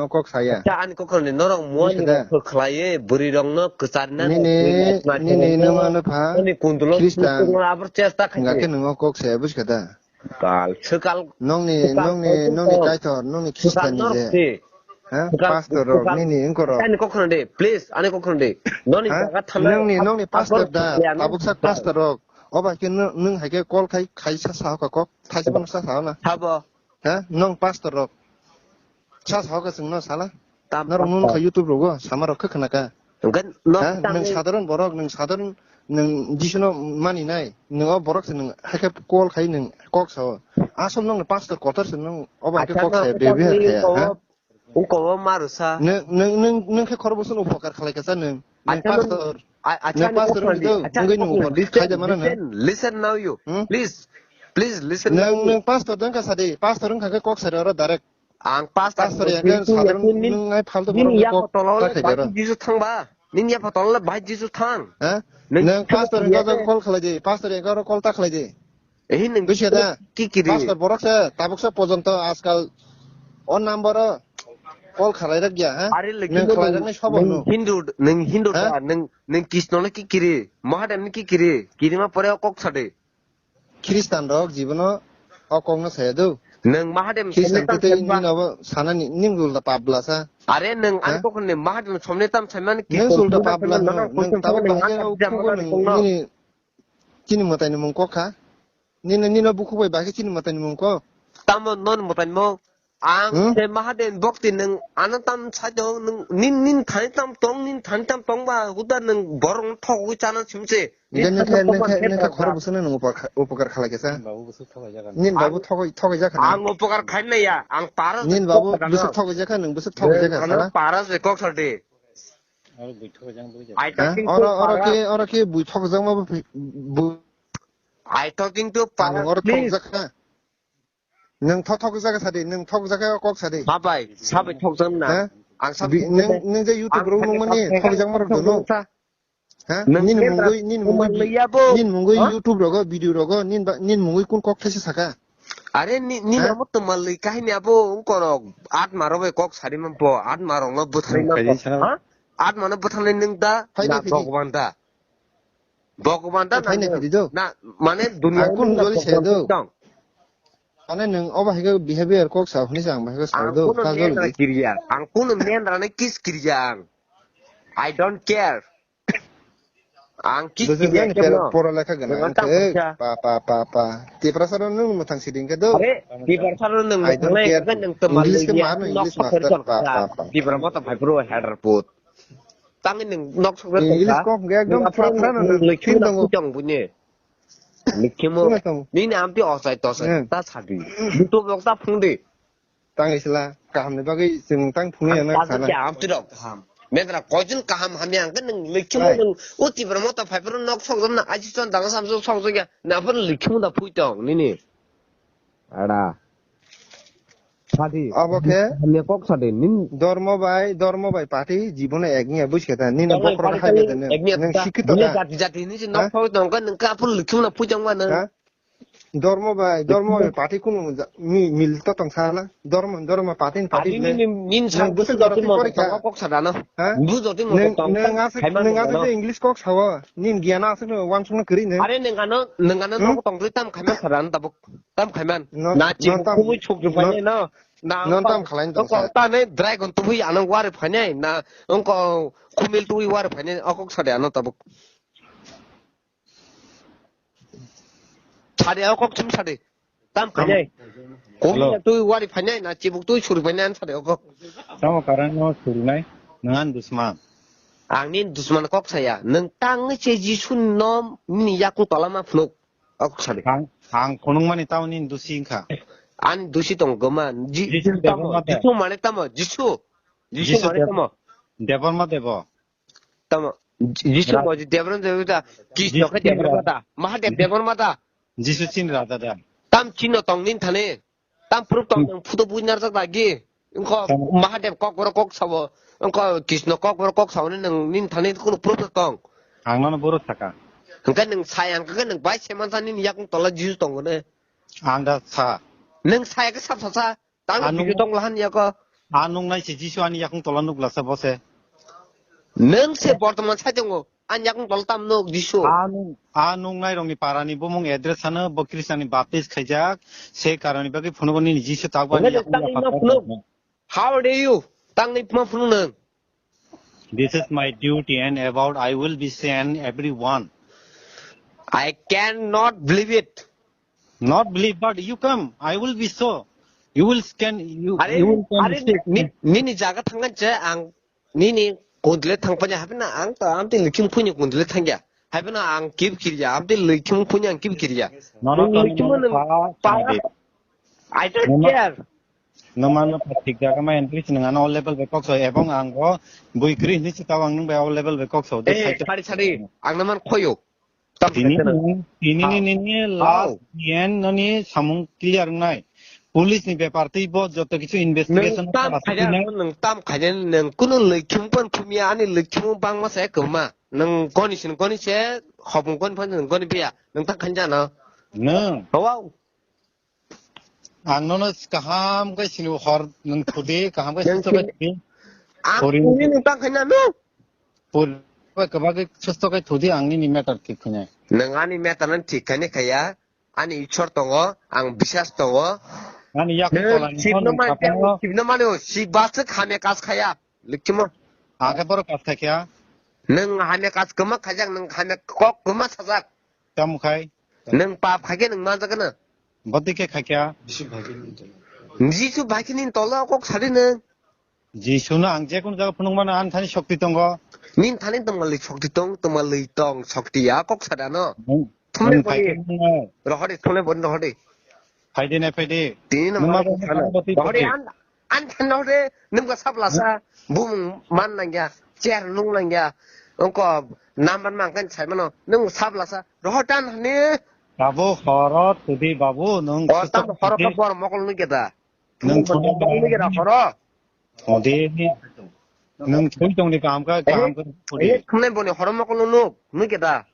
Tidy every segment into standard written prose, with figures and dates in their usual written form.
kok saya. 자, 아니 그거는 너랑 뭐하니 그 클라이에 브리랑너 그 자리나 Nini nama lu pa. 아니 군들로 Kristan. 그 아버지였다 Enggak 같이. ke nunggu kok saya bus kata. 갈 sekal Nong ni kaitor, nong ni Kristan ni je. Hah? Pastor nini engkau. 아니 그거는 돼. Please, 아니 그거는 돼. 너는 자가 탐나. Nong ni pastor dah. Tabuk sak pastor rok. Oba ke nung hai ke call kai sa sao ka kok. Thai sa bang sa sao na. 잡아. Hah? Nong pastor rok. Sa sao ka sung no salah. 땀. Nong nung ka YouTube rogo sama rok ke kena ka. 그러니까 너 Nung sadarun borok nung sadarun nung jisuno mani nai. Nung borok nung hai ke call kai nung kok sao. Asal nung pastor kotor nung oba ke kok saya baby ya. ungko 마르사. Nung ke korbosun upakar khalai ka sa nung pastor. Listen now you. Please listen. Nung pastor dong ka sadi. Pastor dong ka kok sadara direct. Ang pastor yang kan sadar nung ai phalto borok kok ta khedera. jisu thang ba. nin ya patol ba jisu thang. Nung pastor ka call khalai je. Pastor ka call ta khalai je. Eh nung ki kiri. Pastor borok sa tabuk sa পর্যন্ত আজকাল on number call khalai rak ya ha. Nung khalai rak ni sabon no. Hindu da nung Krishna ki kiri. Mahadam ki kiri. Kiri ma pore kok sade. Kristan rok jibono okong na sedu. Nung Mahadam Kristan kite ni nawa sana ni nimgul da pabla sa. Are nung an kok ne Mahadam somne tam saman ki. Nung sul da pabla nung tabuk bahaya ukung ni kini matai ni mungkok ha. Nina buku bai bahaya kini matai ni mungkok. Tamo non matai mo. ang se Mahadem bokti nung anan tam sajo nung nin thani tam tong ba huda nung borong thok chana chimse. Nengka khor busana nung upakar khala kesa. Nin babu thok ja khana. Ang upakar khaina ya ang para. Nin babu busuk thok ja khana nung busuk thok ja khana. Ang para se kok sade. Ora ke bui thok jang ma bu. I talking to para. Please. Nung thok ja ka sade nung thok ja ka kok sade. Sabai thok jang na. Ang sabi nung ja YouTube ro nung mani thok jang ma ro no. nin mungoi YouTube rogo video rogo nin mungoi kun kok these saka. Are nin amot to malli kahini abo ungkoro at marobe kok sari mampo at marong no buthai na ha at mano buthai ning da na Bhagwan da na mane dunia kun joli sedo ane nung oba hege behavior kok sa huni sang bahasa sado ka joli kiriya ang kun men rane kis kiriyang I don't care. Ang kiki dia pero pora leka gana pa ti prasaran nung matang siding ka do ti prasaran nung kan nung temal English master pa ti pramota bhai pro header put tangin nung nok sok English kok ekdom prasaran nung likhim dong jong bunye likhimo ni nam ti osai to sai ta chadi youtube lok ta phungdi tang isla kam ne bagi sing tang phungi na khana am ti dok ham Medra kojun kaham hamyang kan nung likhimo nung uti pramota bhai pro nok sok jom na aji chon dang sam sok sok ya na pun likhimo da phui tong ni ada Pati. Aboke. Hamya kok sade nin dormo bai pati jibone egni bush keta nin bokro kha keta nin shikito da jati ni nok phoi tong kan nung ka pun likhimo na phui jong wa na dormo bai pati kun mil to tong sala dormo pati nin sang busu dorti mo kok sada na bu dorti mo tong nang English kok sawa nin giana asuk no wang sung kri ne are nengano nok tong tam khaiman sada na tam khaiman na chi ku chuk ju phane na non tam khalain tong sa ta ne dragon tu hui anang war phane na ongko khumil tu hui war phane akok sada na tabuk Sade kok chum sade tam khanyai ko tu wari phanyai na chibuk tu sur phanyan sade kok sama karan no surnai nangan dusman angin dusman kok saya nang tang che ji sun nom ni yakung tolama flok ok sade hang konung mani taunin dusingkha an dusi tong goma jisu mane tamo jisu mane tamo devon ma devo tamo jisu mo devon devata kishno ka devon mata mahadev devon mata jisu chin rada da tam chino tong nin thane tam prup tong nang phuto buinar jak lagi engko mahadev kok sawo engko kishno kok sawo nang nin thane ko prup tong angno boro thaka kan nang sayang kan nang bai seman san nin yakung tola jisu tong ne angda sa nang saya ka sap sa tang bidu tong lahan ya ko Anong na si Jisoo ani yakong tolan nuk lasa bose. 능세 버터만 사정고 안 약은 돌담 녹 지쇼 Anong na rong ni parani bumong address hana bokris ani baptis khajak se karani bagi phono ni Jisoo tagwa ni yakong How are you 땅니 뭐 푸는 This is my duty and about I will be send everyone. I cannot believe it Not believe, but you come. I will be so. You will scan. You will 아래 니니 자가 탄간 제앙 니니 곤들레 탕파냐 하비나 앙따 암때 느낌 푸니 곤들레 탕게 하비나 앙 깁기리야 암때 느낌 푸니 앙 깁기리야 느낌은 빠 I don't care Naman patik jaga ma entry sinangan all level bekok so ebong anggo buikri ni sitawang nung all level bekok so. 에 차리 앙나만 코요 ini last yen nani samung clear nai. Police ni beparti bo joto kichu investigation 땀 가냐는 능 꾸는 느낌권 품이 아니 느낌 방마세 그마 능 거니시는 거니세 허분권 판는 거니 비야 능딱 간잖아 nung 와우 angno kaham ka sinu hor nung thudi kaham ka susto ka thudi 우리는 딱 가냐면 pur ka ba susto ka thudi angni ni matter ki khnya 능 아니 메타는 티카니 가야 아니 이처 동어 ang 비샤스 동어 ani yak tolan 집너만요 시바스 카메 가스 가야 느낌은 aga bor kas kya 능 하메 가스 그만 가장 능 하메 꼭 그만 찾아 kam khai 능밥 가게 능 맞아가는 bodike kya 니수 바키닌 돌아 꼭 살리는 Jisoo na ang je kun jaga punung mana an thani shakti tongo 닌 타는 동말리 속디동 동말리 동 속디야 꼭 살아너 nung khai 러허리 손에 본 러허리 faide na faide 디는 러허리 안 탄너래 능가 삽라사 무 만난냐 째르 농난냐 엉거 남반만 간 잘만어 능 삽라사 러허단 하네 babu horot thudi babu nung 어떤 허러가 뭐 먹을 느게다 nung 느게다 허러 odi nung thoi tong ni kam ka 에 큰내 보니 허러 먹을 느게다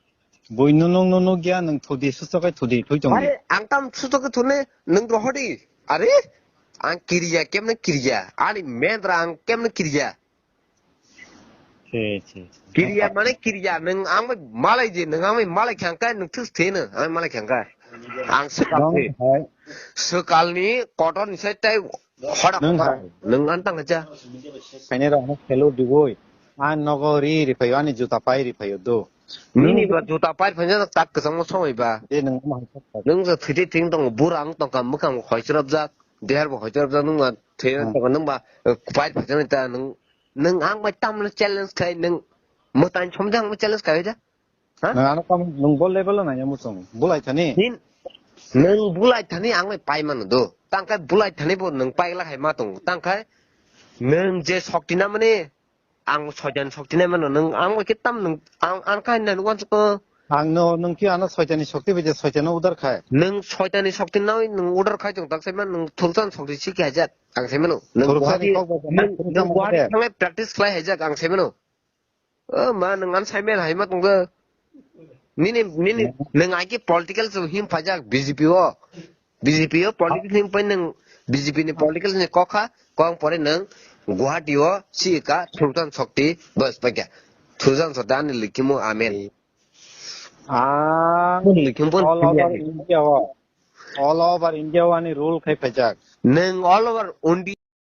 boi nung gya nung thudi susto ka thudi thoi tong ni 아래 앙땀 추석에 돈에 능도 허리 아래 안 기리야 깨면 기리야 아니 매드라 안 깨면 기리야 che 기리야 만에 기리야 능 아무 말이지 능 아무 말이 캔까 능 특스테는 아무 말이 캔까 안 스카피 스칼니 코톤 세타이 허라 능 안땅 가자 kaine ra hello digoi an nogori ri phayo ani juta pai ri phayo do 니니 그 주다 빨리 편전 딱그 상모 총이 봐 de nung ma 능서 트디 팅동 부랑 동감 무감 허시럽자 대할보 허시럽자 능가 대는 거 능바 빨리 편전했다 능 앙마 땀을 챌린지 카이 능 못한 첨장 뭐 챌린지 카이자 nang ano kam nung bol level na nya musong bulai thani 능 불라이 타니 앙마 빠이만도 땅카 불라이 타니 보능 빠이라 하이마 동 땅카 능제 석디나머니 앙 서전 석디나면 능 앙마 기땀 능안 카인나 누가 저 angno nung ki ana soitani shakti beje soitani udar khai 능 서전이 석디 나위 능 오더 카이 정 딱세면 능 통산 석디 시키 하자 앙세면은 능 과디 능 과디 상에 프랙티스 클라이 하자 앙세면은 어마능 안 살면 하이마 동거 니니 능 아기 political 힘 파자 BJP요 political 힘 빠는 BJP 니 political 니 거카 거항 পরে 능 গুয়াহাটিও 시가 통산 석디 버스 밖에 통산 석다니 리키모 아멘 리키모 all over India wani rule khai pajak 능 all over only